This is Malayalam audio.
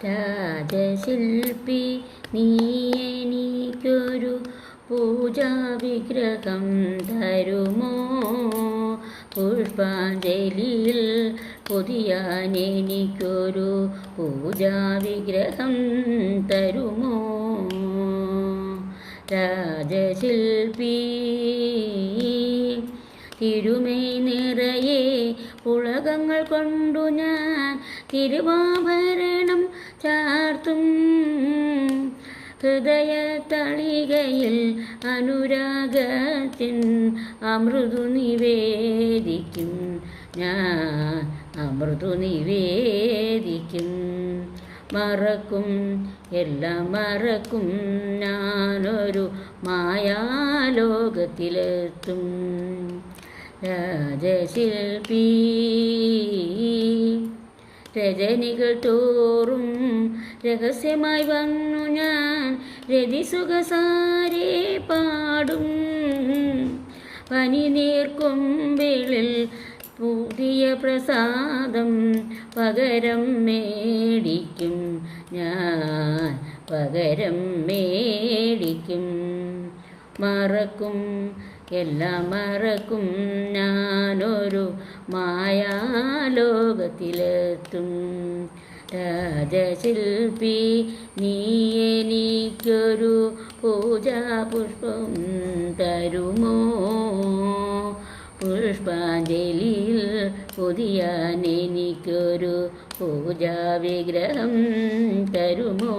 രാജശില്പി നീ എനിക്കൊരു പൂജാവിഗ്രഹം തരുമോ? പുഷ്പാഞ്ജലിയിൽ പൊതിയാൻ എനിക്കൊരു പൂജാവിഗ്രഹം തരുമോ? രാജശില്പി തിരുമൈ നിറയെ പുളകങ്ങൾ കൊണ്ടു ഞാൻ തിരുവാഭരണം ചാർത്തും. ഹൃദയത്തളികയിൽ അനുരാഗത്തിൻ അമൃതു നിവേദിക്കും ഞാൻ, അമൃതു നിവേദിക്കും. മറക്കും, എല്ലാം മറക്കും, ഞാനൊരു മായാലോകത്തിലെത്തും. രാജശില്പി രജനികൾ തോറും രഹസ്യമായി വന്നു ഞാൻ രതിസുഖസാരേ പാടും. പനിനീർക്കൊമ്പിളിൽ പുതിയ പ്രസാദം പകരം മേടിക്കും ഞാൻ, പകരം മേടിക്കും. മറക്കും, എല്ലാം മറക്കും, ഞാനൊരു മായാലോകത്തിലെത്തും. രാജശില്പി നീ എനിക്കൊരു പൂജാപുഷ്പം തരുമോ? പുഷ്പാഞ്ജലിയിൽ പൊതിയാൻ എനിക്കൊരു പൂജാവിഗ്രഹം തരുമോ?